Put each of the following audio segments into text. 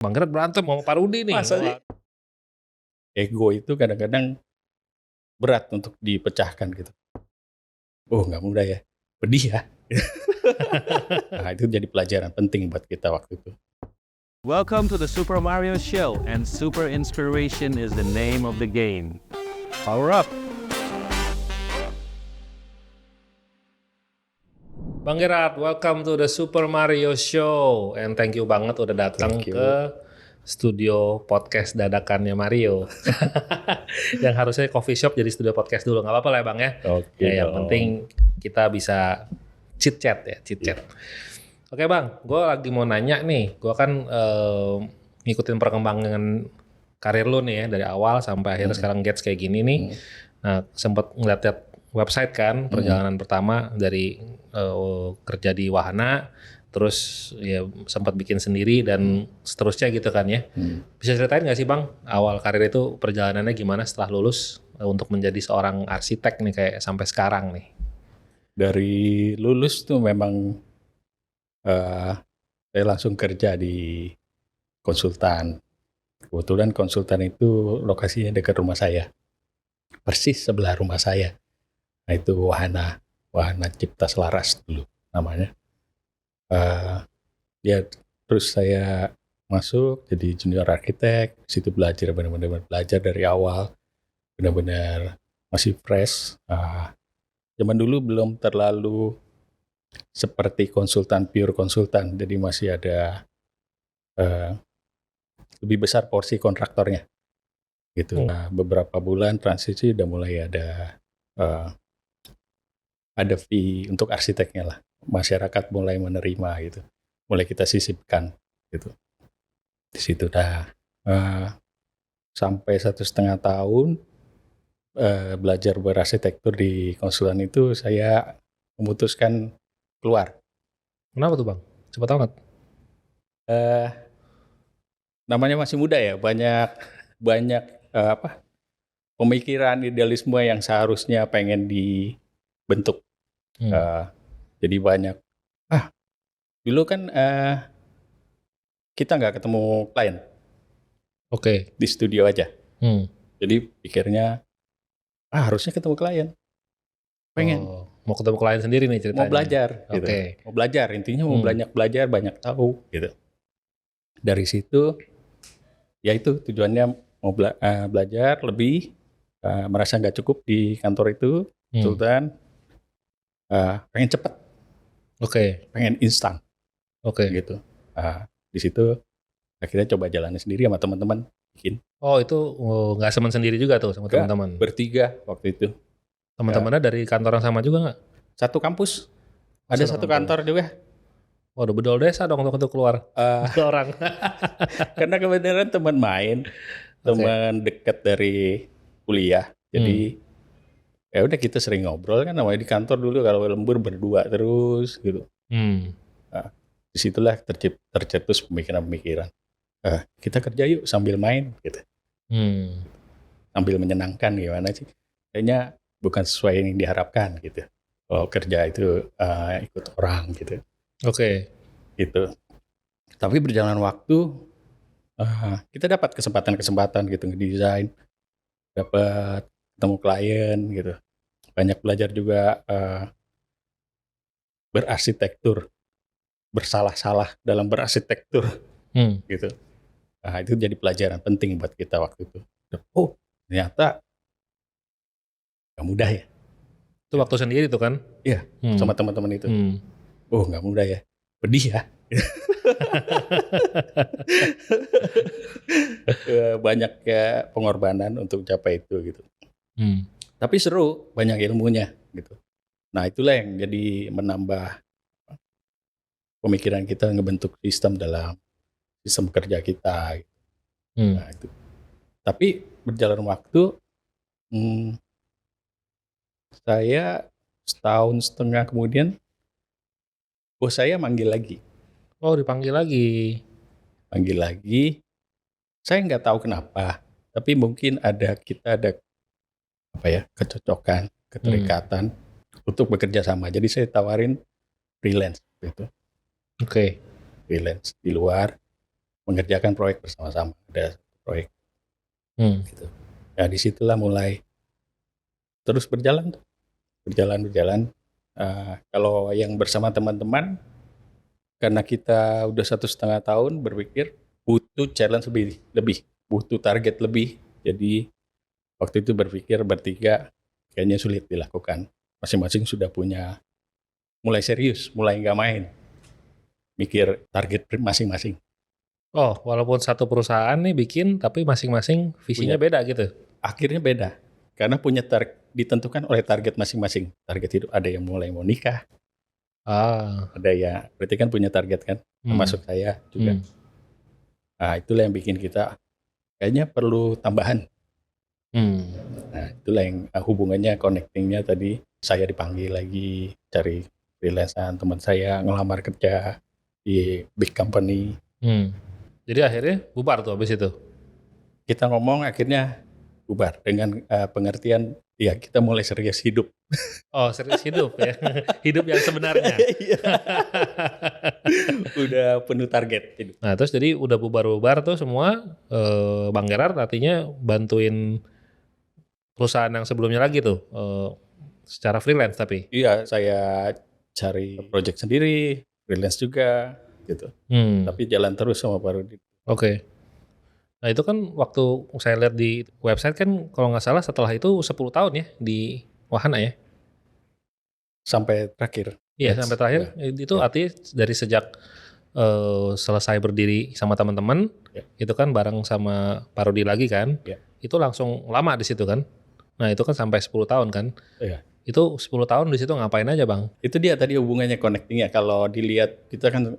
Bang Gerat berantem sama Pak Rudi nih. Masa sih? Ego itu kadang-kadang berat untuk dipecahkan gitu. Oh nggak mudah ya, pedih ya. Nah itu jadi pelajaran penting buat kita waktu itu. Welcome to the Super Mario Show, and super inspiration is the name of the game. Power up! Bang Gerat, welcome to the Super Mario Show. And thank you banget udah datang ke studio podcast dadakannya Mario. Yang harusnya coffee shop jadi studio podcast dulu. Gak apa-apa lah ya Bang ya. Oke, Ya, yang penting kita bisa chit-chat ya, chit-chat. Oke Bang, gue lagi mau nanya nih. Gue kan ngikutin perkembangan karir lu nih ya. Dari awal sampai akhirnya sekarang Gets kayak gini nih. Nah sempet ngeliat website kan, perjalanan pertama dari kerja di Wahana, terus ya sempat bikin sendiri dan seterusnya gitu kan ya. Bisa ceritain nggak sih Bang, awal karir itu perjalanannya gimana setelah lulus untuk menjadi seorang arsitek nih kayak sampai sekarang nih? Dari lulus tuh memang saya langsung kerja di konsultan. Kebetulan konsultan itu lokasinya dekat rumah saya, persis sebelah rumah saya. Nah itu Wahana Cipta Selaras dulu namanya. Ya terus saya masuk jadi junior arsitek, situ belajar benar-benar belajar dari awal, benar-benar masih fresh. Zaman dulu belum terlalu seperti konsultan, pure konsultan, jadi masih ada lebih besar porsi kontraktornya gitu. Nah, beberapa bulan transisi udah mulai ada fee untuk arsiteknya lah. Masyarakat mulai menerima gitu. Mulai kita sisipkan gitu. Di situ dah sampai 1,5 tahun belajar berarsitektur di konsultan itu saya memutuskan keluar. Kenapa tuh Bang? Cepet amat. Namanya masih muda ya, banyak pemikiran, idealisme yang seharusnya pengen dibentuk. Jadi banyak. Dulu kan kita nggak ketemu klien. Oke. Di studio aja. Jadi pikirnya harusnya ketemu klien. Pengen. Mau ketemu klien sendiri nih ceritanya. Mau belajar. Gitu. Oke. Mau belajar. Intinya mau belajar, banyak tahu. Gitu. Dari situ, ya itu tujuannya mau belajar lebih. Merasa nggak cukup di kantor itu. Sultan. Pengen cepat. Oke. Pengen instan. Oke. Gitu. Di situ akhirnya coba jalannya sendiri sama teman-teman bikin. Oh itu nggak semen sendiri juga tuh sama teman-teman? Bertiga waktu itu. Teman-temannya dari kantor yang sama juga nggak? Satu kampus. Ada satu kantor juga. Waduh bedol desa dong untuk keluar orang. Karena kebenaran teman main, teman dekat dari kuliah. Jadi ya udah kita sering ngobrol kan, namanya di kantor dulu kalau lembur berdua terus gitu. Nah, disitulah tercetus pemikiran-pemikiran. Kita kerja yuk sambil main gitu. Sambil menyenangkan gimana sih? Kayaknya bukan sesuai yang diharapkan gitu. Kalau kerja itu ikut orang gitu. Oke. Gitu. Tapi berjalan waktu kita dapat kesempatan gitu ngedesain, dapat ketemu klien gitu. Banyak belajar juga berarsitektur, bersalah-salah dalam berarsitektur gitu. Nah, itu jadi pelajaran penting buat kita waktu itu. Oh, ternyata gak mudah ya. Itu waktu sendiri tuh kan? Iya, sama teman-teman itu. Oh, gak mudah ya. Pedih ya. Banyak ya pengorbanan untuk capai itu gitu. Tapi seru, banyak ilmunya gitu. Nah, itulah yang jadi menambah pemikiran kita ngebentuk sistem dalam sistem kerja kita. Nah, itu. Tapi berjalan waktu, saya 1,5 tahun kemudian bos saya manggil lagi. Oh dipanggil lagi. Panggil lagi. Saya nggak tahu kenapa, tapi mungkin kita ada kecocokan, keterikatan untuk bekerja sama. Jadi saya tawarin freelance gitu. Oke. Freelance di luar, mengerjakan proyek bersama-sama, ada proyek Hmm. gitu. Ya disitulah mulai terus berjalan. Kalau yang bersama teman-teman, karena kita udah 1,5 tahun berpikir butuh challenge lebih, butuh target lebih. Jadi waktu itu berpikir bertiga kayaknya sulit dilakukan. Masing-masing sudah punya, mulai serius, mulai nggak main, mikir target masing-masing. Oh, walaupun satu perusahaan nih bikin, tapi masing-masing visinya beda gitu. Akhirnya beda, karena punya ditentukan oleh target masing-masing. Target hidup, ada yang mulai mau nikah, Ah. ada ya, berarti kan punya target kan, termasuk saya juga. Hmm. Nah itulah yang bikin kita kayaknya perlu tambahan. Hmm. Nah itulah yang hubungannya, connectingnya tadi, saya dipanggil lagi cari freelancean, teman saya ngelamar kerja di big company. Hmm. Jadi akhirnya bubar tuh habis itu. Kita ngomong akhirnya bubar dengan pengertian, ya kita mulai serius hidup. Oh, serius hidup ya. Hidup yang sebenarnya. Iya. Udah penuh target hidup. Nah, terus jadi udah bubar-bubar tuh semua, Bang Gerard artinya bantuin perusahaan yang sebelumnya lagi tuh, secara freelance tapi? Iya, saya cari project sendiri, freelance juga gitu. Tapi jalan terus sama Pak Rudi. Oke. Nah itu kan waktu saya lihat di website kan kalau nggak salah setelah itu 10 tahun ya di Wahana ya? Sampai terakhir. Iya sampai terakhir itu artinya dari sejak selesai berdiri sama teman-teman, itu kan bareng sama Pak Rudi lagi kan, itu langsung lama di situ kan. Nah itu kan sampai 10 tahun kan. Iya. Itu 10 tahun di situ ngapain aja Bang? Itu dia tadi hubungannya, connectingnya. Kalau dilihat kita kan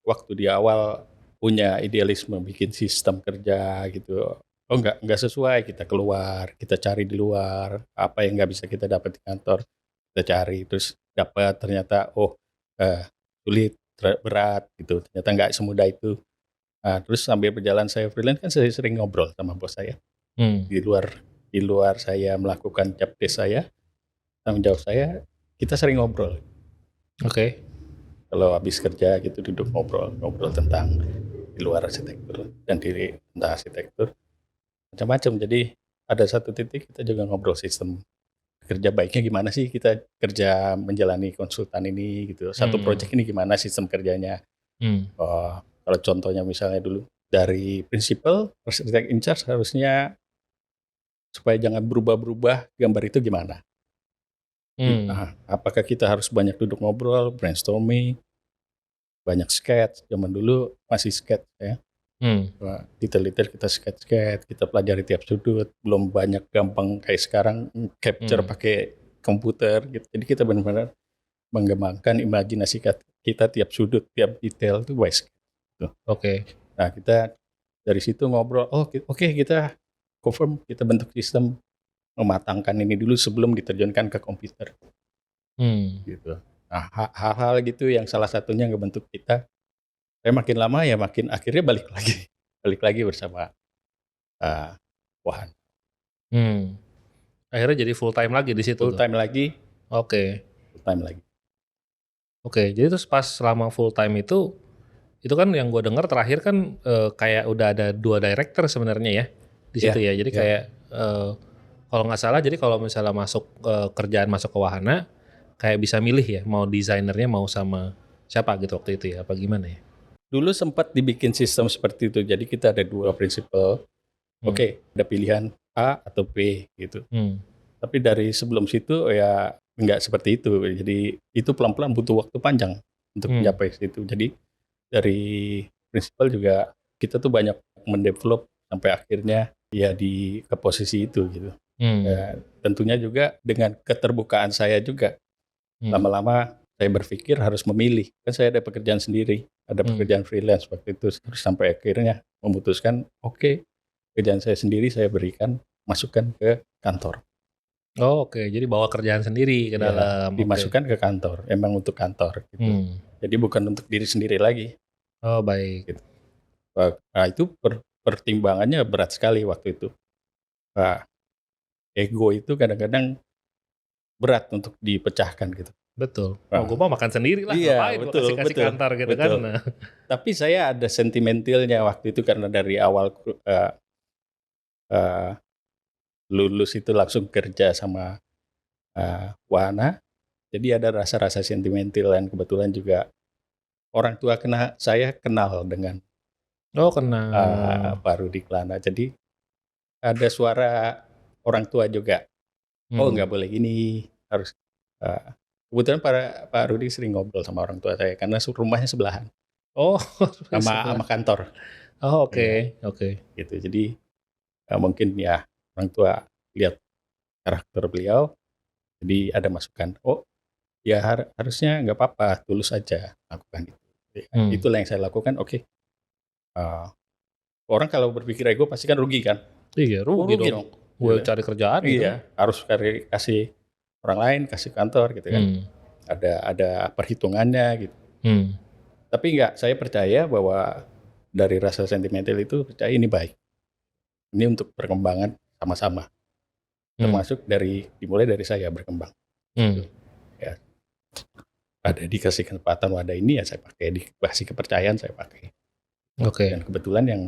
waktu di awal punya idealisme bikin sistem kerja gitu. Oh nggak sesuai, kita keluar, kita cari di luar apa yang nggak bisa kita dapat di kantor, kita cari terus dapat, ternyata sulit, berat gitu, ternyata nggak semudah itu. Nah, terus sambil berjalan saya freelance kan saya sering ngobrol sama bos saya di luar saya melakukan job desk saya, tanggung jawab saya, kita sering ngobrol. Oke. Kalau habis kerja gitu duduk ngobrol tentang di luar arsitektur dan diri tentang arsitektur macam-macam. Jadi ada satu titik kita juga ngobrol sistem kerja baiknya gimana sih kita kerja menjalani konsultan ini gitu. Satu project ini gimana sistem kerjanya. Kalau contohnya misalnya dulu dari prinsipal arsitek in charge harusnya supaya jangan berubah-berubah gambar itu gimana. Nah, apakah kita harus banyak duduk ngobrol, brainstorming, banyak sketch, zaman dulu masih sketch ya. Detail-detail kita sketch, kita pelajari tiap sudut, belum banyak gampang kayak sekarang capture pakai komputer gitu. Jadi kita benar-benar mengembangkan imajinasi kita tiap sudut, tiap detail itu by sketch. Oke. Nah kita dari situ ngobrol, oke, kita confirm, kita bentuk sistem, mematangkan ini dulu sebelum diterjunkan ke komputer. Gitu. Nah, hal-hal gitu yang salah satunya ngebentuk kita. Saya makin lama ya makin akhirnya balik lagi bersama Wahana. Akhirnya jadi full time lagi di situ. Full time lagi. Oke. Full time lagi. Oke, jadi terus pas selama full time itu kan yang gue dengar terakhir kan kayak udah ada 2 director sebenarnya ya di situ ya. Jadi kayak kalau nggak salah, jadi kalau misalnya masuk kerjaan masuk ke Wahana, kayak bisa milih ya mau desainernya mau sama siapa gitu waktu itu ya, apa gimana ya? Dulu sempat dibikin sistem seperti itu, jadi kita ada 2 prinsipal. Oke, ada pilihan A atau B gitu. Tapi dari sebelum situ ya nggak seperti itu, jadi itu pelan-pelan butuh waktu panjang untuk mencapai situ. Jadi dari prinsipal juga kita tuh banyak mendevelop sampai akhirnya ya ke posisi itu gitu. Ya, tentunya juga dengan keterbukaan saya juga. Lama-lama saya berpikir harus memilih. Kan saya ada pekerjaan sendiri, ada pekerjaan freelance waktu itu. Terus sampai akhirnya memutuskan, oke, pekerjaan saya sendiri saya berikan, masukkan ke kantor. Oh, oke, jadi bawa kerjaan sendiri ke dalam. Dimasukkan ke kantor, emang untuk kantor gitu. Jadi bukan untuk diri sendiri lagi. Oh, baik. Gitu. Nah, itu pertimbangannya berat sekali waktu itu. Ego itu kadang-kadang berat untuk dipecahkan gitu. Betul. Nah. Gue mau makan sendiri lah. Iya, Ngapain gue betul, kasih betul, kantor gitu betul. kan. Nah. Tapi saya ada sentimentalnya waktu itu karena dari awal eh, lulus itu langsung kerja sama Wahana. Jadi ada rasa-rasa sentimental dan kebetulan juga orang tua saya kenal dengan Oh kenal. Pak Rudi Klana. Jadi ada suara orang tua juga. Oh nggak boleh gini, harus. Kebetulan Pak Rudi sering ngobrol sama orang tua saya karena rumahnya sebelahan Oh sama kantor. Oh Iya. oke. Gitu. Jadi mungkin ya orang tua lihat karakter beliau, jadi ada masukan. Oh ya harusnya nggak apa-apa, tulus aja lakukan itu. Itulah yang saya lakukan. Oke. Orang kalau berpikir ego pasti kan rugi kan? Iya rugi dong. Gue cari kerjaan gitu. Iya, harus kasih orang lain, kasih kantor gitu kan. Ada perhitungannya gitu. Tapi enggak, saya percaya bahwa dari rasa sentimental itu percaya ini baik. Ini untuk perkembangan sama-sama. Termasuk dimulai dari saya berkembang. Ya. Ada dikasih kesempatan wadah ini ya saya pakai, dikasih kepercayaan saya pakai. Oke. Dan kebetulan yang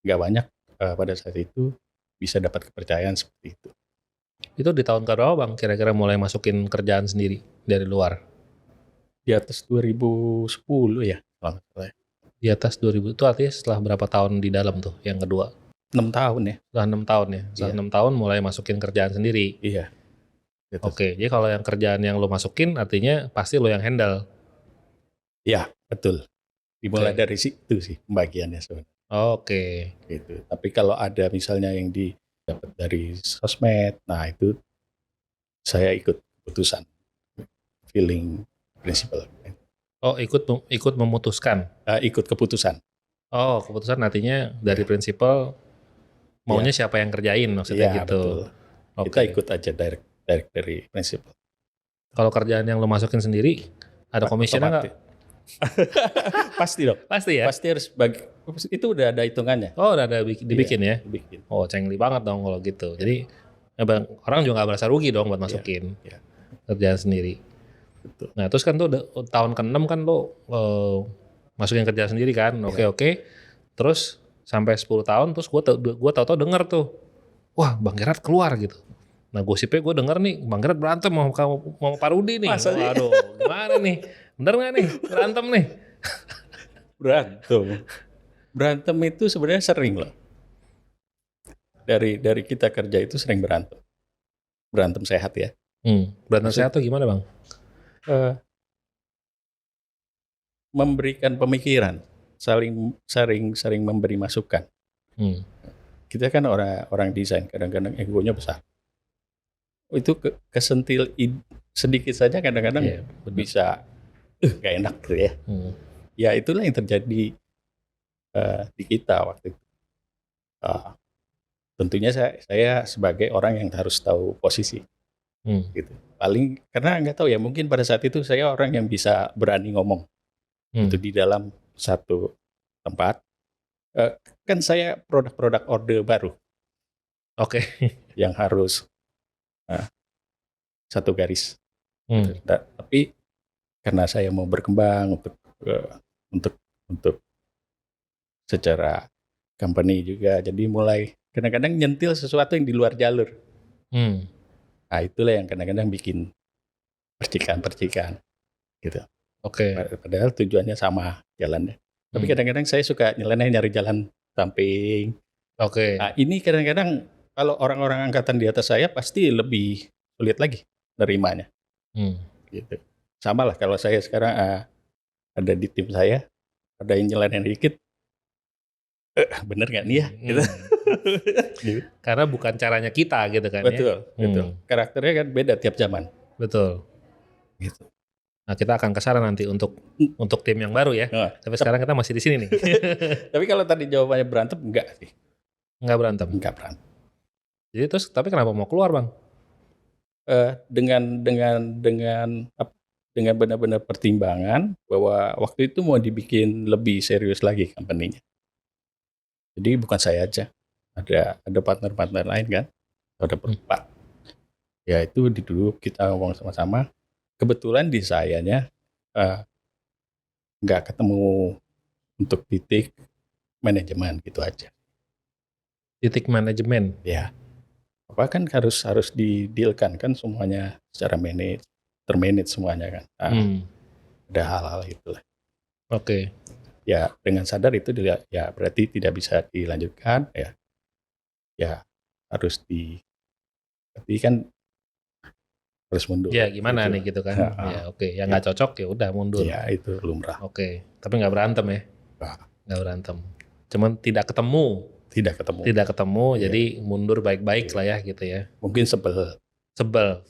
nggak banyak pada saat itu bisa dapat kepercayaan seperti itu. Itu di tahun keberapa Bang kira-kira mulai masukin kerjaan sendiri dari luar? Di atas 2010 ya kalau nggak salah. Di atas 2000 itu artinya setelah berapa tahun di dalam tuh yang kedua? 6 tahun ya. Setelah 6 tahun ya? Setelah 6 tahun mulai masukin kerjaan sendiri? Iya. Gitu. Oke, jadi kalau yang kerjaan yang lo masukin artinya pasti lo yang handle? Iya, betul. Dimulai dari situ sih pembagiannya sebenarnya. Oke. Gitu. Tapi kalau ada misalnya yang didapat dari sosmed, nah itu saya ikut keputusan, feeling principle. Oh ikut memutuskan? Ikut keputusan. Oh keputusan artinya dari prinsipal maunya siapa yang kerjain maksudnya gitu. Betul. Okay. Kita ikut aja direct dari prinsipal. Kalau kerjaan yang lo masukin sendiri ada komisionnya nggak? Pasti dong. Pasti ya? Pasti harus itu udah ada hitungannya. Oh udah ada dibikin ya? Dibikin. Oh cengli banget dong kalau gitu. Jadi orang juga gak merasa rugi dong buat masukin kerjaan sendiri. Betul. Nah terus kan tuh tahun ke-6 kan lo masukin kerjaan sendiri kan. Oke. Terus sampai 10 tahun terus gue tau-tau denger tuh. Wah Bang Gerard keluar gitu. Nah gosipnya gue denger nih Bang Gerard berantem mau Pak Rudi nih. Waduh gimana nih? Bener gak nih berantem nih? Berantem itu sebenarnya sering loh. Dari kita kerja itu sering berantem. Berantem sehat ya. Berantem sehat tuh gimana Bang? Memberikan pemikiran, sering memberi masukan. Kita kan orang desain, kadang-kadang egonya besar. Itu kesentil sedikit saja kadang-kadang bisa gak enak gitu ya. Ya itulah yang terjadi di kita waktu itu. Tentunya saya sebagai orang yang harus tahu posisi. Gitu. Paling karena nggak tahu ya, mungkin pada saat itu saya orang yang bisa berani ngomong. Itu di dalam satu tempat. Kan saya produk-produk orde baru. Oke. Yang harus satu garis. Tapi karena saya mau berkembang untuk secara company juga, jadi mulai kadang-kadang nyentil sesuatu yang di luar jalur. Nah itulah yang kadang-kadang bikin percikan gitu. Oke. Padahal tujuannya sama jalannya. Tapi kadang-kadang saya suka nyeleneh nyari jalan samping. Oke. Nah ini kadang-kadang kalau orang-orang angkatan di atas saya pasti lebih sulit lagi nerimanya. Gitu. Sama lah kalau saya sekarang ada di tim saya, ada yang nyeleneh dikit, bener gak nih ya? Gitu. Karena bukan caranya kita gitu kan. Betul. Karakternya kan beda tiap zaman. Betul. Gitu. Nah kita akan kesana nanti untuk tim yang baru ya. Tapi sekarang kita masih di sini nih. Tapi kalau tadi jawabannya berantem, enggak sih. Enggak berantem. Jadi terus tapi kenapa mau keluar Bang? Dengan benar-benar pertimbangan bahwa waktu itu mau dibikin lebih serius lagi company-nya. Jadi bukan saya aja, ada partner-partner lain kan, ada berempat. Ya itu duduk kita ngomong sama-sama. kebetulan di sayanya nggak ketemu untuk titik manajemen gitu aja. Titik manajemen. Ya, apa kan harus didealkan kan semuanya secara termanage semuanya kan. Ada hal-hal itulah. Oke. Ya dengan sadar itu ya berarti tidak bisa dilanjutkan ya harus tapi kan harus mundur. Ya gimana gitu. nih gitu kan? Ya, Ya oke. Yang nggak cocok ya udah mundur. Ya itu lumrah. Oke. Tapi nggak berantem ya? Nah, Nggak berantem. Cuman tidak ketemu. tidak ketemu. Tidak ketemu. Iya. Jadi mundur baik-baik lah ya gitu ya. Mungkin sebel.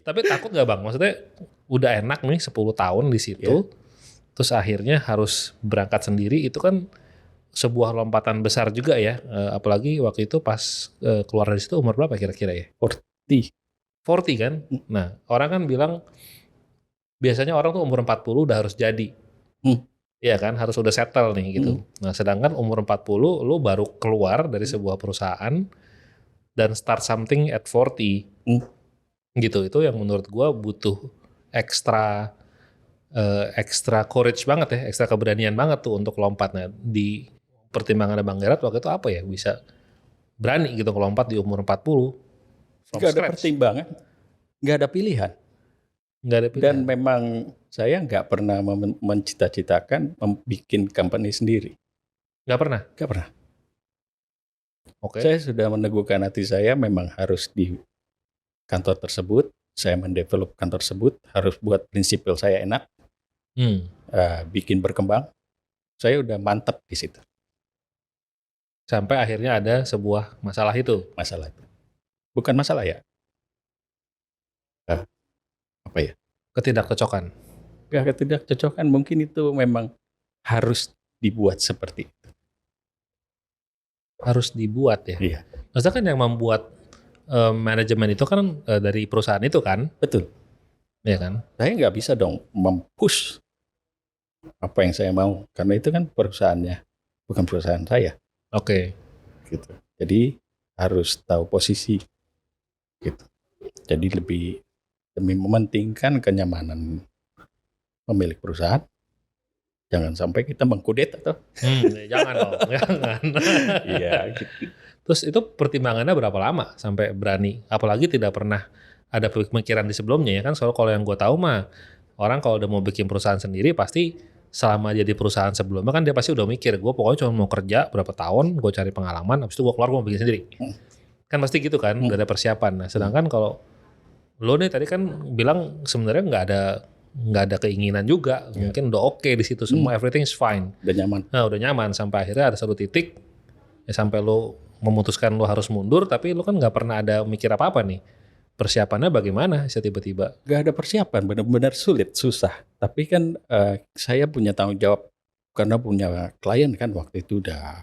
Tapi takut nggak Bang? Maksudnya udah enak nih 10 tahun di situ. Terus akhirnya harus berangkat sendiri, itu kan sebuah lompatan besar juga ya. Apalagi waktu itu pas keluar dari situ umur berapa kira-kira ya? 40. 40 kan? Nah, orang kan bilang biasanya orang tuh umur 40 udah harus jadi. Iya kan? Harus udah settle nih gitu. Nah, sedangkan umur 40 lu baru keluar dari sebuah perusahaan dan start something at 40. Gitu. Itu yang menurut gua butuh ekstra courage banget ya, ekstra keberanian banget tuh untuk lompat. Nah, di pertimbangan Bang Gerard waktu itu apa ya, bisa berani gitu ngelompat di umur 40 from Nggak ada scratch. pertimbangan, nggak ada pilihan. Nggak ada pilihan. Dan memang saya nggak pernah mencita-citakan membuat company sendiri. Nggak pernah? Nggak pernah. Oke. Saya sudah meneguhkan hati saya memang harus di kantor tersebut, saya mendevelop kantor tersebut, harus buat prinsipil saya enak, bikin berkembang. Saya udah mantap di situ. Sampai akhirnya ada sebuah masalah itu. Masalah itu. Bukan masalah ya. Apa ya? Ketidakcocokan. Ketidakcocokan mungkin itu memang harus dibuat seperti itu. Harus dibuat ya? Iya. Maksudnya kan yang membuat manajemen itu kan dari perusahaan itu kan? Betul. Iya kan? Saya nggak bisa dong mempush apa yang saya mau. Karena itu kan perusahaannya, bukan perusahaan saya. Oke. Gitu. Jadi harus tahu posisi. Gitu. Jadi demi mementingkan kenyamanan pemilik perusahaan, jangan sampai kita mengkudeta tuh. Jangan dong, jangan. Iya. Gitu. Terus itu pertimbangannya berapa lama sampai berani? Apalagi tidak pernah ada pemikiran di sebelumnya ya kan. Soalnya kalau yang gue tahu mah orang kalau udah mau bikin perusahaan sendiri pasti selama jadi perusahaan sebelumnya kan dia pasti udah mikir gue pokoknya cuma mau kerja berapa tahun, gue cari pengalaman, habis itu gue keluar gue mau bikin sendiri. Kan pasti gitu kan, udah ada persiapan. Nah, sedangkan kalau lo nih tadi kan bilang sebenarnya nggak ada keinginan juga, mungkin udah oke di situ semua, everything is fine. Udah nyaman. Nah, udah nyaman sampai akhirnya ada satu titik ya sampai lo memutuskan lo harus mundur, tapi lo kan nggak pernah ada mikir apa-apa nih. Persiapannya bagaimana bisa tiba-tiba? Gak ada persiapan, benar-benar sulit, susah. Tapi kan saya punya tanggung jawab karena punya klien kan waktu itu udah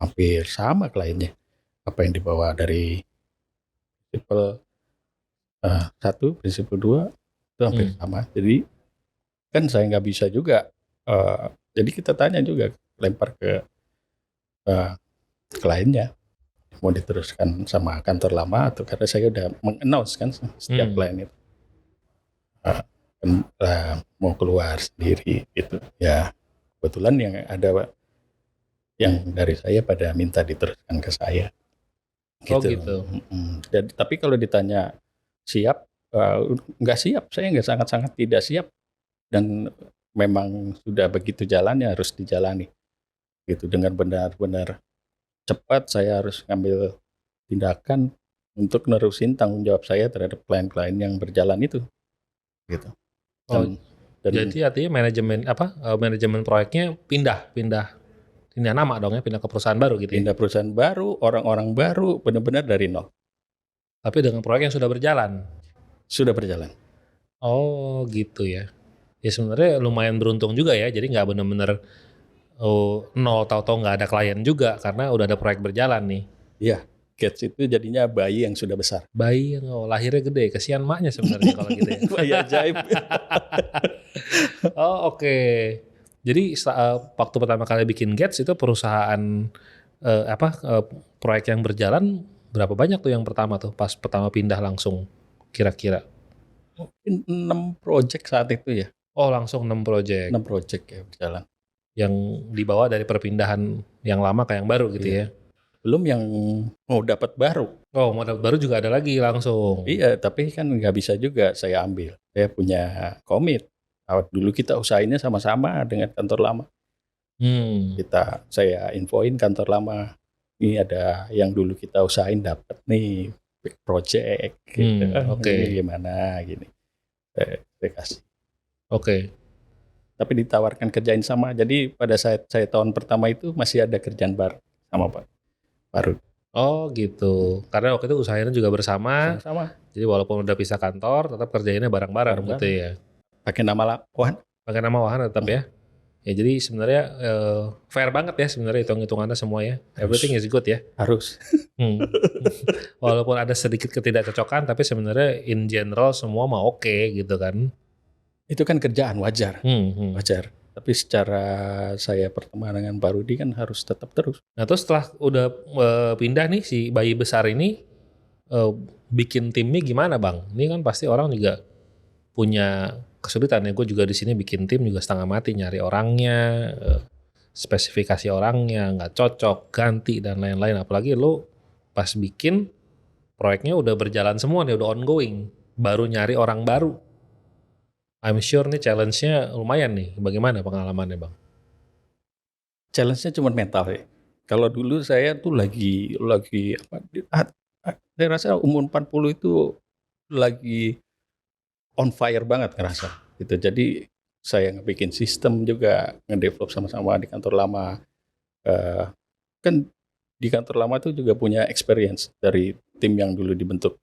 hampir sama kliennya. Apa yang dibawa dari prinsipal 1, prinsipal 2 itu hampir sama. Jadi kan saya nggak bisa juga. Jadi kita tanya juga, lempar ke kliennya. Mau diteruskan sama kantor lama atau karena saya udah meng-announce kan setiap klien itu mau keluar sendiri gitu ya. Kebetulan yang ada yang dari saya pada minta diteruskan ke saya gitu. Oh gitu. Jadi tapi kalau ditanya siap, nggak siap, saya nggak sangat-sangat tidak siap dan memang sudah begitu jalannya harus dijalani gitu dengan benar-benar cepat. Saya harus ngambil tindakan untuk nerusin tanggung jawab saya terhadap klien-klien yang berjalan itu, gitu. Jadi artinya manajemen proyeknya pindah nama dong ya, pindah ke perusahaan baru gitu. Pindah perusahaan baru, orang-orang baru, benar-benar dari nol. Tapi dengan proyek yang sudah berjalan. Sudah berjalan. Oh gitu ya. Ya sebenarnya lumayan beruntung juga ya. Jadi nggak benar-benar nol tahu-tahu nggak ada klien juga karena udah ada proyek berjalan nih. Iya, Gates itu jadinya bayi yang sudah besar. Bayi yang lahirnya gede, kesian maknya sebenarnya kalau gitu ya. Bayi ajaib. Oh oke. Jadi waktu pertama kali bikin Gates itu perusahaan proyek yang berjalan berapa banyak tuh yang pertama tuh pas pertama pindah langsung kira-kira? mungkin 6 project saat itu ya. Oh langsung 6 project 6 project ya berjalan. yang dibawa dari perpindahan yang lama ke yang baru gitu Iya. ya. Belum yang mau dapat baru. Oh modal baru juga ada lagi langsung. Iya, tapi kan nggak bisa juga saya ambil. Saya punya komit. Dulu kita usahainnya sama-sama dengan kantor lama. Hmm. Saya infoin kantor lama. Ini ada yang dulu kita usahain dapat nih big project gitu. Oke. Ini gimana gini. Saya kasih. Oke. Tapi ditawarkan kerjain sama. Jadi pada saat saya tahun pertama itu masih ada kerjaan baru sama Pak Baru. Oh gitu. Karena waktu itu usahanya juga bersama. Sama-sama. Jadi walaupun udah pisah kantor, tetap kerjainnya bareng-bareng gitu ya. Pakai nama Wahan. Pakai nama Wahana tetap ya. Ya jadi sebenarnya fair banget ya sebenarnya hitung-hitungannya semua ya. Everything is good ya. Harus. Walaupun ada sedikit ketidakcocokan, tapi sebenarnya in general semua mah oke gitu kan. Itu kan kerjaan wajar. Wajar. Tapi secara saya pertemanan dengan Pak Rudi kan harus tetap terus. Nah terus setelah udah pindah nih si bayi besar ini, bikin timnya gimana Bang? Ini kan pasti orang juga punya kesulitan ya. Gue juga di sini bikin tim juga setengah mati nyari orangnya, spesifikasi orangnya nggak cocok, ganti dan lain-lain. Apalagi lo pas bikin proyeknya udah berjalan semua nih, udah ongoing, baru nyari orang baru. I'm sure nih challenge-nya lumayan nih. Bagaimana pengalamannya Bang? Challenge-nya cuma mental ya. Kalau dulu saya tuh lagi saya rasa umur 40 itu lagi on fire banget ngerasa gitu. Jadi saya ngebikin sistem juga, ngedevelop sama-sama di kantor lama. Kan di kantor lama itu juga punya experience dari tim yang dulu dibentuk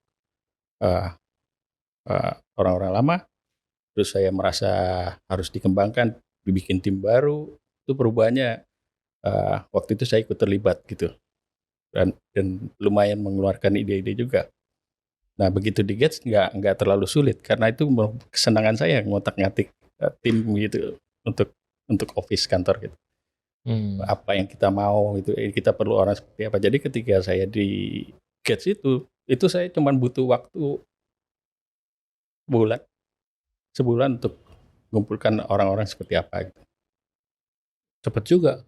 orang-orang lama. Terus saya merasa harus dikembangkan, dibikin tim baru. Itu perubahannya waktu itu saya ikut terlibat gitu. Dan lumayan mengeluarkan ide-ide juga. Nah begitu di Gates nggak terlalu sulit karena itu kesenangan saya ngotak-ngatik tim gitu untuk office kantor gitu. Apa yang kita mau itu kita perlu orang seperti apa. Jadi ketika saya di Gates itu saya cuma butuh waktu sebulan untuk mengumpulkan orang-orang seperti apa gitu. Cepet juga.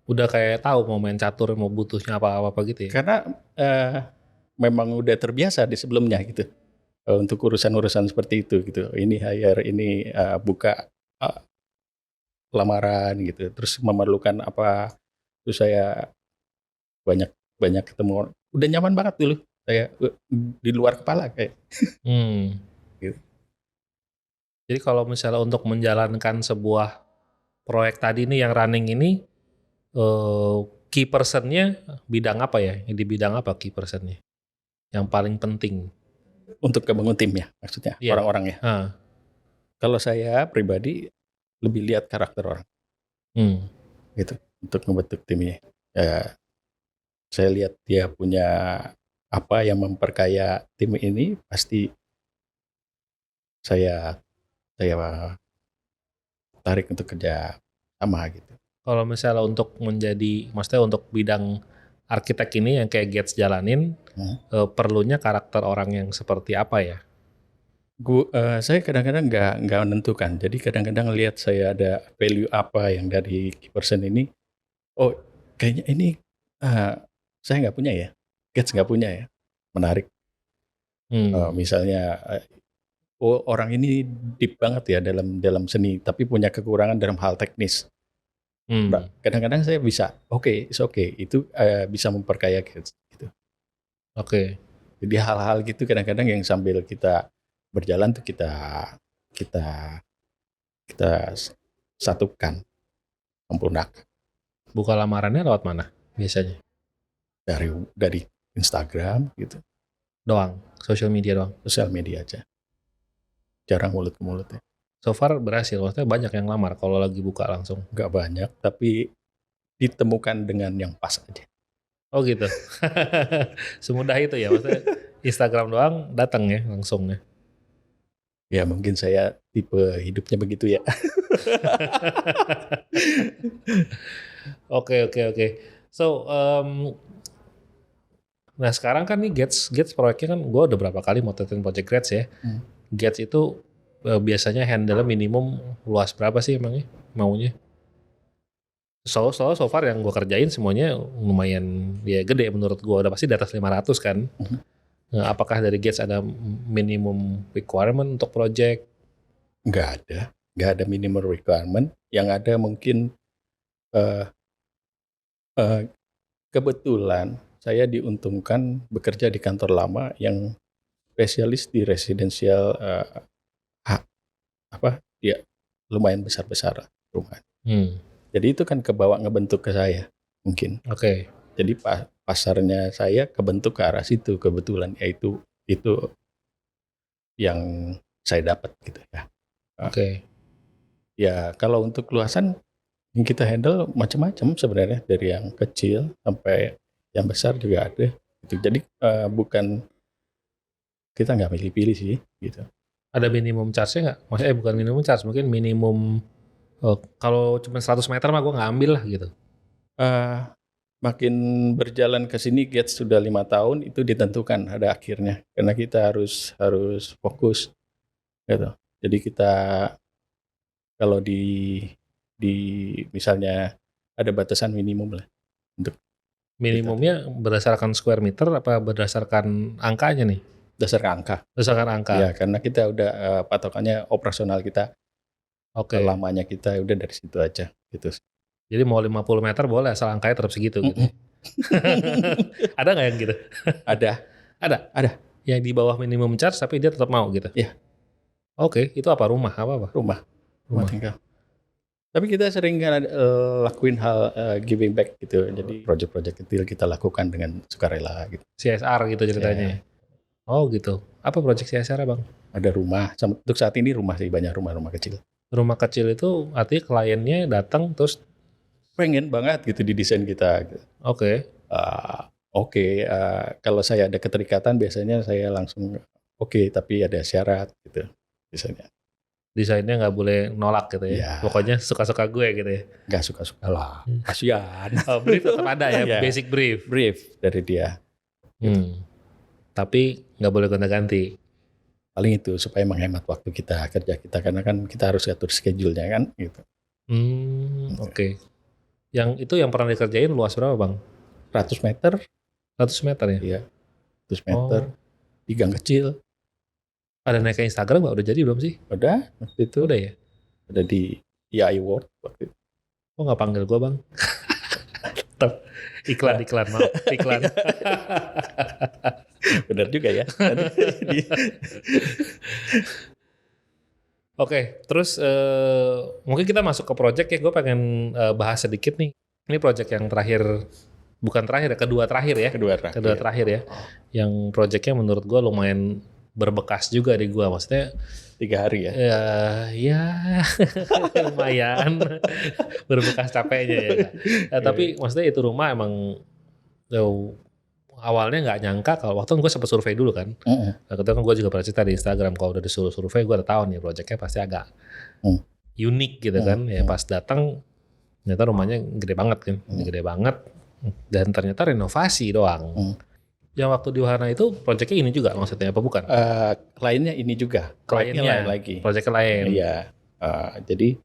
Udah kayak tahu mau main catur, mau butuhnya apa-apa gitu ya. Karena memang udah terbiasa di sebelumnya gitu. Untuk urusan-urusan seperti itu gitu. Ini hire, ini buka lamaran gitu. Terus memerlukan apa. Terus saya banyak ketemu. Udah nyaman banget dulu. Saya di luar kepala kayak. Gitu. Jadi kalau misalnya untuk menjalankan sebuah proyek tadi nih yang running ini, key person-nya bidang apa ya? Di bidang apa key person-nya? Yang paling penting? Untuk kebangun timnya maksudnya, orang-orangnya. Kalau saya pribadi lebih lihat karakter orang. Gitu, untuk membentuk timnya. Saya lihat dia punya apa yang memperkaya tim ini, pasti saya tarik untuk kerja sama gitu. Kalau misalnya untuk maksudnya untuk bidang arsitek ini yang kayak Gates jalanin, perlunya karakter orang yang seperti apa ya? Saya kadang-kadang nggak menentukan. Jadi kadang-kadang lihat saya ada value apa yang dari key person ini. Oh kayaknya ini saya nggak punya ya, Gates nggak punya ya, menarik. Misalnya orang ini deep banget ya dalam seni, tapi punya kekurangan dalam hal teknis. Kadang-kadang saya bisa, it's okay, itu bisa memperkaya Gates gitu. Oke. Jadi hal-hal gitu kadang-kadang yang sambil kita berjalan tuh kita satukan, sempurnakan. Buka lamarannya lewat mana biasanya? Dari Instagram gitu. Doang, social media doang. Sosial media aja. Jarang mulut ke mulut ya. So far berhasil, maksudnya banyak yang lamar kalau lagi buka langsung. Gak banyak, tapi ditemukan dengan yang pas aja. Oh gitu. Semudah itu ya, maksudnya Instagram doang datang ya langsung ya. Ya mungkin saya tipe hidupnya begitu ya. Oke. So, nah sekarang kan nih Gates proyeknya kan gue udah berapa kali motretin Project Gates ya. Gates itu biasanya handle minimum luas berapa sih emangnya maunya? So far yang gue kerjain semuanya lumayan ya gede menurut gue, udah pasti di atas 500 kan. Nah, apakah dari Gates ada minimum requirement untuk project? Nggak ada minimum requirement. Yang ada mungkin eh, eh, kebetulan saya diuntungkan bekerja di kantor lama yang spesialis di residensial ya lumayan besar-besar rumah. Jadi itu kan kebawa ngebentuk ke saya mungkin. Oke. Jadi pasarnya saya kebentuk ke arah situ kebetulan, yaitu itu yang saya dapat gitu ya. Oke. Ya kalau untuk luasan yang kita handle macam-macam sebenarnya, dari yang kecil sampai yang besar juga ada. Gitu. Jadi bukan, kita nggak pilih-pilih sih gitu. Ada minimum charge-nya nggak? Maksudnya bukan minimum charge, mungkin minimum kalau cuma 100 meter mah gue nggak ambil lah gitu. Makin berjalan ke sini, Gates sudah 5 tahun, itu ditentukan ada akhirnya. Karena kita harus fokus gitu. Jadi kita kalau di misalnya ada batasan minimum lah. Minimumnya berdasarkan square meter apa berdasarkan angkanya nih? Berdasarkan angka. Berdasarkan angka. Ya, karena kita udah patokannya operasional kita. Oke. Lamanya kita udah dari situ aja gitu. Jadi mau 50 meter boleh asal angkanya tetap segitu gitu. Ada nggak yang gitu? Ada. Yang di bawah minimum charge tapi dia tetap mau gitu? Iya. Oke, itu apa? Rumah apa? Rumah tinggal. Tapi kita sering lakuin hal giving back gitu. Jadi proyek-proyek kecil kita lakukan dengan sukarela gitu. CSR gitu ceritanya. Oh gitu. Apa proyek CSR Bang? Ada rumah. Untuk saat ini rumah sih, banyak rumah-rumah kecil. Rumah kecil itu artinya kliennya datang terus pengen banget gitu di desain kita. Oke. Kalau saya ada keterikatan biasanya saya langsung oke, tapi ada syarat gitu biasanya. Desainnya nggak boleh nolak gitu ya. Pokoknya suka-suka gue gitu ya. Nggak suka-suka lah, kasihan. Brief tetap ada ya, basic brief. Brief dari dia. Tapi nggak boleh gonta-ganti. Paling itu supaya menghemat waktu kerja kita, karena kan kita harus atur schedule-nya kan gitu. Oke. Yang itu yang pernah dikerjain luas berapa Bang? 100 meter. 100 meter ya? Iya. 100 meter. Di gang kecil. Ada naik ke Instagram nggak? Udah jadi belum sih? Udah. Waktu itu. Udah ya? Udah di EI World waktu itu. Kok nggak panggil gue Bang? Iklan, maaf. Iklan. Benar juga ya. Oke, terus mungkin kita masuk ke project ya. Gue pengen bahas sedikit nih. Ini project yang terakhir, bukan terakhir ya, kedua terakhir ya. Kedua terakhir ya. Yang projectnya menurut gue lumayan berbekas juga di gue. Maksudnya 3 hari ya? Ya lumayan berbekas capeknya ya. Tapi maksudnya itu rumah emang awalnya nggak nyangka, kalau waktu gue sempat survei dulu kan. Ketika kan gue juga pernah cerita di Instagram, kalau udah disuruh survei gue udah tahu nih projectnya pasti agak unik gitu kan. Ya pas datang ternyata rumahnya gede banget kan, gede banget, dan ternyata renovasi doang. Yang waktu di Wahana itu projectnya ini juga maksudnya apa bukan? Kliennya ini juga. Kliennya lain lagi. Project lain. Iya. Jadi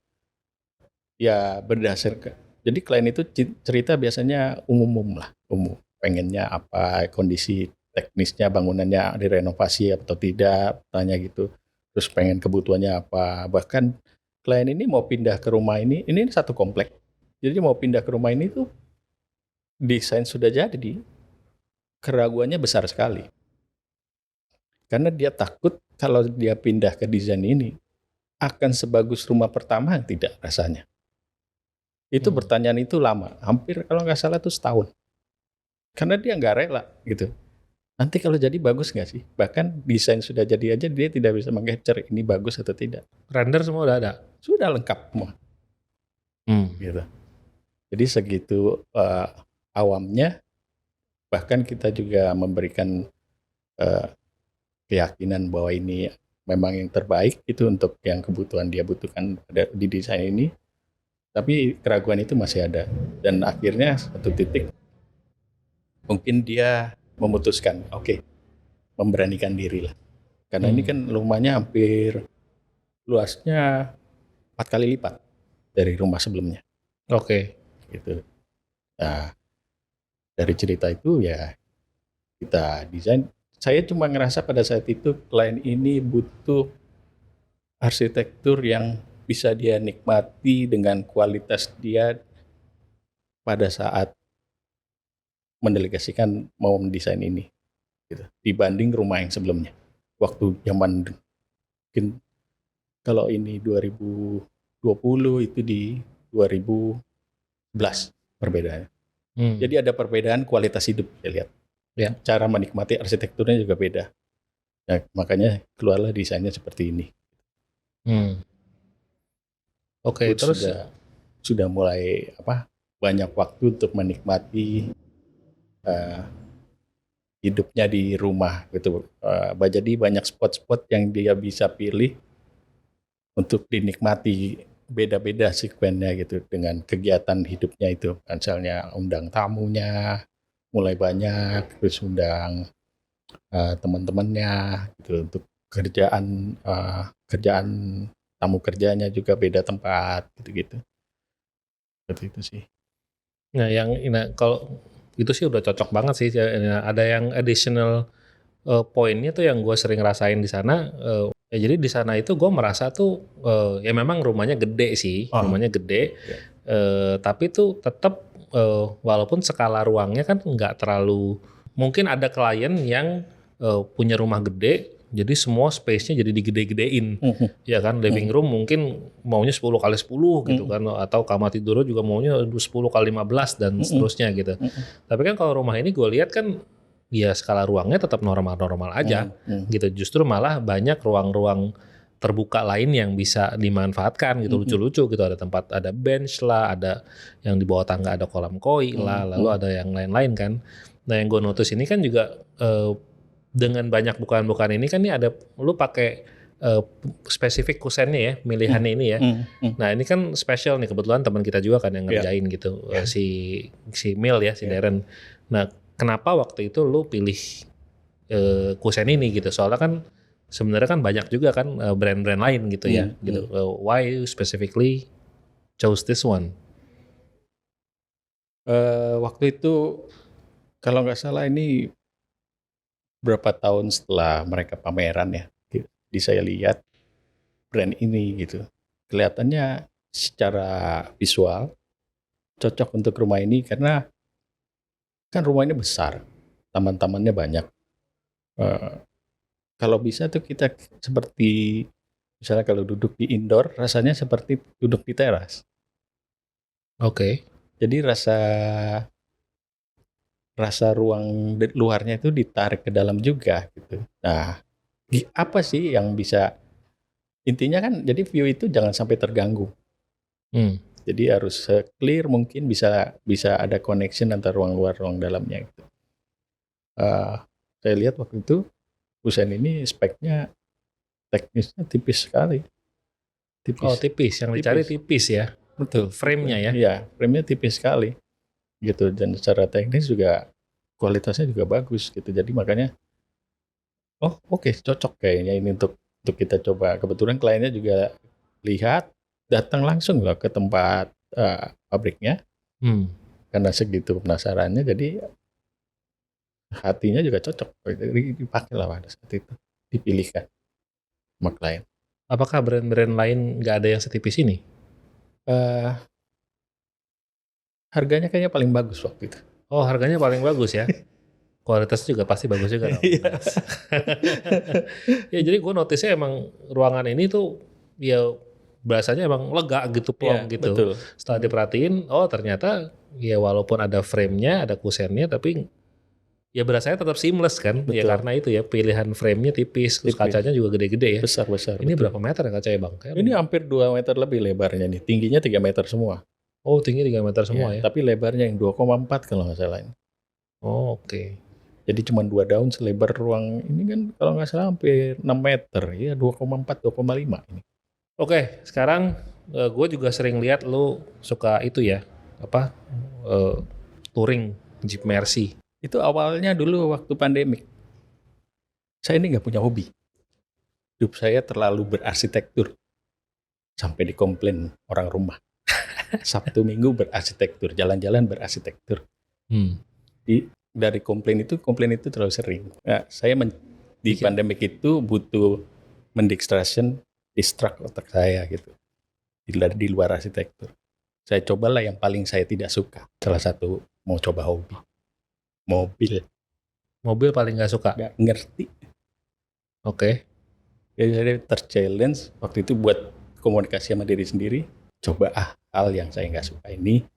ya berdasarkan. Jadi klien itu cerita biasanya umum lah. Pengennya apa, kondisi teknisnya, bangunannya direnovasi atau tidak, tanya gitu. Terus pengen kebutuhannya apa. Bahkan klien ini mau pindah ke rumah ini satu komplek. Jadi mau pindah ke rumah ini tuh desain sudah jadi. Keraguannya besar sekali. Karena dia takut kalau dia pindah ke desain ini akan sebagus rumah pertama, tidak rasanya. Itu pertanyaan itu lama, hampir kalau nggak salah tuh setahun. Karena dia nggak rela gitu. Nanti kalau jadi bagus nggak sih? Bahkan desain sudah jadi aja dia tidak bisa meng-capture ini bagus atau tidak. Render semua udah ada? Sudah lengkap semua. Gitu. Jadi segitu awamnya. Bahkan kita juga memberikan keyakinan bahwa ini memang yang terbaik itu untuk yang kebutuhan dia butuhkan di desain ini. Tapi keraguan itu masih ada. Dan akhirnya satu titik mungkin dia memutuskan, memberanikan diri lah. Karena ini kan rumahnya hampir luasnya 4 kali lipat dari rumah sebelumnya. Oke. Gitu. Nah, dari cerita itu ya kita desain. Saya cuma ngerasa pada saat itu klien ini butuh arsitektur yang bisa dia nikmati dengan kualitas dia pada saat mendelegasikan mau mendesain ini, gitu. Dibanding rumah yang sebelumnya. Waktu zaman mungkin kalau ini 2020 itu di 2011 perbedaannya. Jadi ada perbedaan kualitas hidup, saya lihat. Ya. Cara menikmati arsitekturnya juga beda. Nah, makanya keluarlah desainnya seperti ini. Oke, terus sudah mulai banyak waktu untuk menikmati hidupnya di rumah gitu. Jadi banyak spot-spot yang dia bisa pilih untuk dinikmati, beda-beda sekuennya gitu dengan kegiatan hidupnya itu. Misalnya undang tamunya mulai banyak, terus undang teman-temannya gitu untuk kerjaan tamu kerjanya juga beda tempat gitu-gitu. Seperti itu sih. Nah, kalau itu sih udah cocok banget sih. Ada yang additional poinnya tuh yang gue sering rasain di sana. Jadi di sana itu gue merasa tuh ya memang rumahnya gede sih, rumahnya gede. Tapi tuh tetap walaupun skala ruangnya kan nggak terlalu. Mungkin ada klien yang punya rumah gede. Jadi semua space-nya jadi digede-gedein, ya kan, living room mungkin maunya 10 kali 10 gitu kan, atau kamar tidurnya juga maunya 10 kali 15 dan seterusnya gitu. Tapi kan kalau rumah ini gue lihat kan, ya skala ruangnya tetap normal-normal aja, gitu. Justru malah banyak ruang-ruang terbuka lain yang bisa dimanfaatkan gitu, lucu-lucu gitu. Ada tempat, ada bench lah, ada yang di bawah tangga ada kolam koi lah, lalu ada yang lain-lain kan. Nah yang gue notice ini kan juga dengan banyak bukaan-bukaan ini kan nih ada lu pakai spesifik kusennya ya, milihannya ini ya. Nah ini kan special nih, kebetulan teman kita juga kan yang ngerjain gitu, si Mil ya, si Darren. Nah kenapa waktu itu lu pilih kusen ini gitu? Soalnya kan sebenarnya kan banyak juga kan brand-brand lain gitu ya, gitu. Why you specifically chose this one? Waktu itu kalau nggak salah ini berapa tahun setelah mereka pameran ya, di saya lihat brand ini gitu, kelihatannya secara visual cocok untuk rumah ini karena kan rumah ini besar, taman-tamannya banyak. Kalau bisa tuh kita seperti misalnya kalau duduk di indoor rasanya seperti duduk di teras. Oke. Jadi rasa ruang luarnya itu ditarik ke dalam juga gitu. Nah, apa sih yang bisa, intinya kan jadi view itu jangan sampai terganggu. Jadi harus clear mungkin, bisa ada connection antara ruang luar ruang dalamnya gitu. Saya lihat waktu itu kusen ini speknya teknisnya tipis sekali. Oh tipis, yang dicari tipis ya. Betul. Frame-nya ya. Iya, frame-nya tipis sekali. Gitu, dan secara teknis juga kualitasnya juga bagus gitu. Jadi makanya oke, cocok kayaknya ini untuk kita coba. Kebetulan kliennya juga lihat, datang langsung loh ke tempat pabriknya. Karena segitu penasarannya, jadi hatinya juga cocok. Jadi dipakai lah pada saat itu, dipilihkan sama klien. Apakah brand-brand lain nggak ada yang setipis ini? Harganya kayaknya paling bagus waktu itu. Oh, harganya paling bagus ya. Kualitas juga pasti bagus juga. Ya jadi gue notice-nya emang ruangan ini tuh ya berasanya emang lega gitu, plong gitu. Betul. Setelah diperhatiin, oh ternyata ya walaupun ada frame-nya, ada kusennya, tapi ya berasanya tetap seamless kan. Betul. Ya karena itu ya pilihan frame-nya tipis, terus kacanya juga gede-gede ya. Besar-besar. Ini berapa meter ya kacanya bang? Ini hampir 2 meter lebih lebarnya nih. Tingginya 3 meter semua. Oh tinggi 3 meter semua ya? Tapi lebarnya yang 2,4 kalau nggak salah. Oh oke. Jadi cuma 2 daun selebar ruang ini kan kalau nggak salah hampir 6 meter. Ya 2,4, 2,5 ini. Oke, sekarang gue juga sering lihat lu suka itu ya, touring Jeep Mercy. Itu awalnya dulu waktu pandemik. Saya ini nggak punya hobi. hidup saya terlalu berarsitektur sampai dikomplain orang rumah. Sabtu Minggu berarsitektur, jalan-jalan berarsitektur. Hmm. Dari komplain itu terlalu sering. Nah, saya di pandemik itu butuh distract otak saya gitu. Di luar arsitektur. Saya cobalah yang paling saya tidak suka. Salah satu mau coba hobi. Mobil paling nggak suka. Nggak ngerti. Oke. Jadi saya ter-challenge waktu itu buat komunikasi sama diri sendiri. Coba hal yang saya nggak suka ini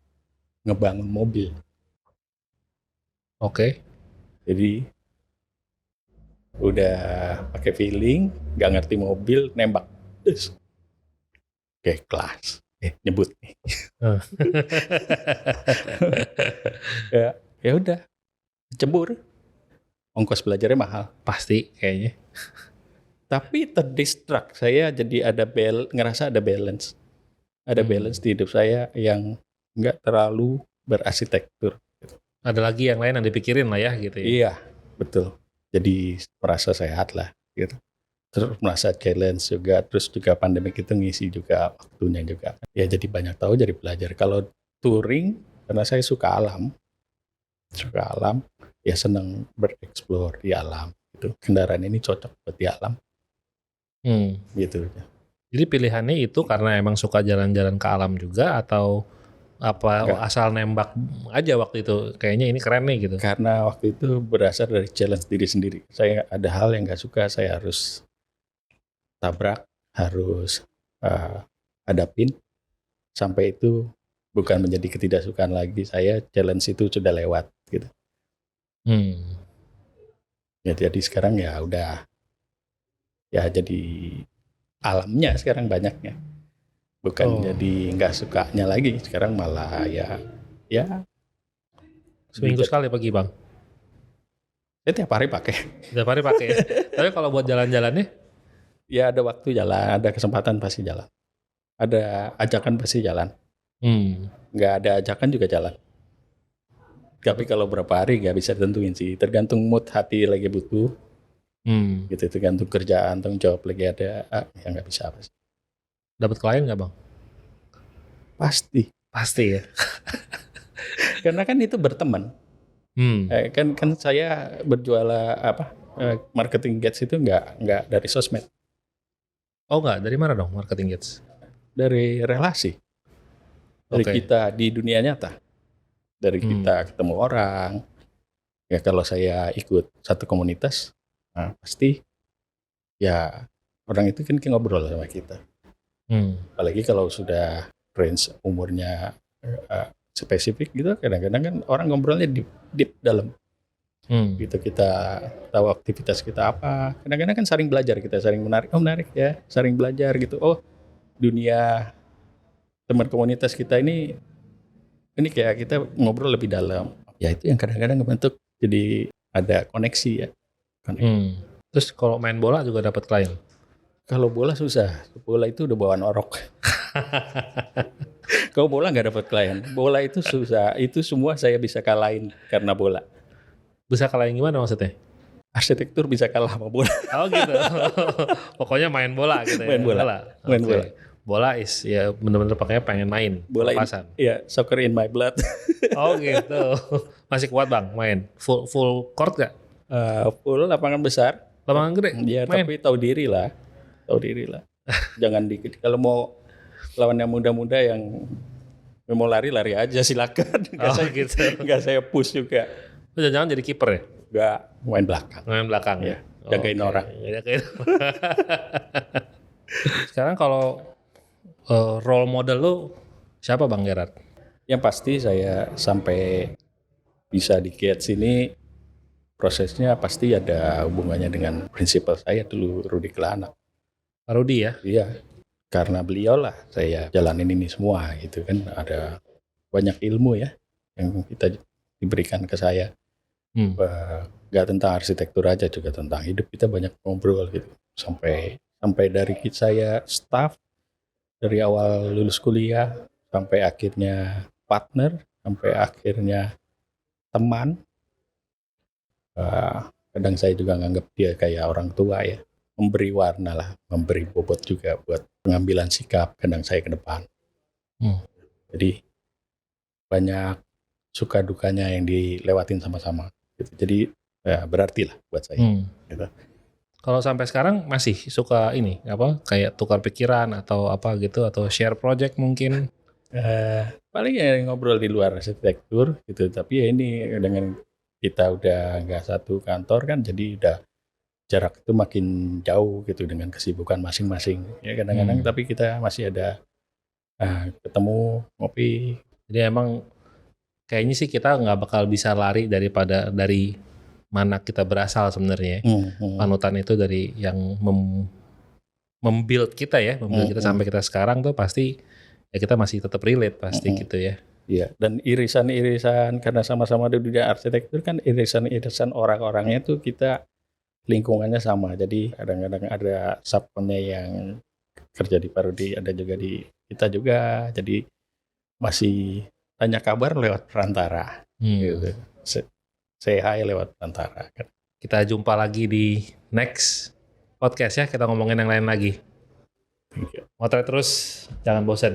ngebangun mobil. Oke. Jadi udah pakai feeling, nggak ngerti mobil, nembak. Oke, kelas. Nyebut nih. ya udah, cebur. Ongkos belajarnya mahal. Pasti kayaknya. Tapi terdistract, saya jadi ngerasa ada balance. Ada balance di hidup saya yang nggak terlalu berarsitektur. Ada lagi yang lain yang dipikirin lah ya gitu ya. Iya, betul. Jadi merasa sehat lah gitu. Terus merasa challenge juga, terus juga pandemi itu ngisi juga waktunya juga. Ya jadi banyak tahu, jadi belajar. Kalau touring, karena saya suka alam, ya senang bereksplor di alam. Gitu. Kendaraan ini cocok buat di alam. Gitu. Jadi pilihannya itu karena emang suka jalan-jalan ke alam juga atau apa asal nembak aja waktu itu kayaknya ini keren nih gitu. Karena waktu itu berasal dari challenge diri sendiri. Saya ada hal yang nggak suka, saya harus tabrak, harus hadapin sampai itu bukan menjadi ketidaksukaan lagi. Saya challenge itu sudah lewat gitu. Ya, jadi sekarang ya udah ya jadi alamnya sekarang banyaknya. Bukan jadi nggak sukanya lagi, sekarang malah ya seminggu sekali pagi bang. Ya tiap hari pakai. Tiap hari pakai. Ya. Tapi kalau buat jalan-jalannya? Ya ada waktu jalan, ada kesempatan pasti jalan. Ada ajakan pasti jalan. Nggak ada ajakan juga jalan. Tapi kalau berapa hari nggak bisa ditentuin sih, tergantung mood hati lagi butuh. Gitu, tergantung kerjaan, tanggung jawab lagi ada, ya nggak bisa apa sih. Dapat klien nggak bang? Pasti ya. Karena kan itu berteman. Kan saya berjualan marketing gates itu nggak dari sosmed. Oh nggak, dari mana dong marketing gates? Dari relasi. Dari kita di dunia nyata. Dari kita ketemu orang. Ya kalau saya ikut satu komunitas, nah pasti ya orang itu kan ngobrol sama kita. Apalagi kalau sudah range umurnya spesifik gitu, kadang-kadang kan orang ngobrolnya deep dalam. Gitu kita tahu aktivitas kita apa. Kadang-kadang kan saling belajar, kita saling menarik ya, saling belajar gitu. Oh dunia teman komunitas kita ini kayak kita ngobrol lebih dalam. Ya itu yang kadang-kadang membentuk jadi ada koneksi ya. Terus kalau main bola juga dapat klien? Kalau bola susah, bola itu udah bawaan orok. Kalau bola nggak dapat klien, bola itu susah. Itu semua saya bisa kalahin karena bola. Bisa kalahin gimana maksudnya? Arsitektur bisa kalah sama bola. Oh gitu. Pokoknya main bola gitu ya. Main bola. Bola ya bener-bener pakainya pengen main. Bola iya, soccer in my blood. Oh gitu. Masih kuat bang main? Full court gak? Full lapangan besar. Lapangan gede? Ya tapi tahu diri lah. Jangan dikit. Kalau mau lawan yang muda-muda yang mau lari aja silakan. Nggak saya push juga. Jangan jadi kiper ya? Nggak, main belakang. Ya. Jagain orang. Sekarang kalau role model lu siapa Bang Gerard? Yang pasti saya sampai bisa di Gates ini prosesnya pasti ada hubungannya dengan prinsipal saya dulu, Rudy Kelana. Pak Rudy ya? Iya, karena beliau lah saya jalanin ini semua gitu kan. Ada banyak ilmu ya yang kita diberikan ke saya. Gak tentang arsitektur aja, juga tentang hidup. Kita banyak ngobrol gitu. Sampai dari saya staff, dari awal lulus kuliah, sampai akhirnya partner, sampai akhirnya teman. Kadang saya juga nganggap dia kayak orang tua ya. memberi warna lah, memberi bobot juga buat pengambilan sikap kandang saya ke depan. Jadi banyak suka dukanya yang dilewatin sama-sama. Gitu. Jadi ya berarti lah buat saya. Gitu. Kalau sampai sekarang masih suka ini apa kayak tukar pikiran atau apa gitu atau share project mungkin? Paling ya ngobrol di luar arsitektur gitu. Tapi ya ini dengan kita udah nggak satu kantor kan, jadi udah jarak itu makin jauh gitu dengan kesibukan masing-masing. Ya kadang-kadang tapi kita masih ada ketemu ngopi. Jadi emang kayaknya sih kita nggak bakal bisa lari dari mana kita berasal sebenarnya. Panutan itu dari yang membuild kita ya, membuild kita sampai kita sekarang tuh pasti ya kita masih tetap relate pasti gitu ya. Iya, dan irisan-irisan karena sama-sama di dunia arsitektur kan irisan-irisan orang-orangnya tuh kita lingkungannya sama. Jadi kadang-kadang ada subkonnya yang kerja di Parodi, ada juga di kita juga. Jadi masih tanya kabar lewat perantara. Gitu. Say hi lewat perantara. Kita jumpa lagi di next podcast ya, kita ngomongin yang lain lagi. Motret terus, jangan bosan.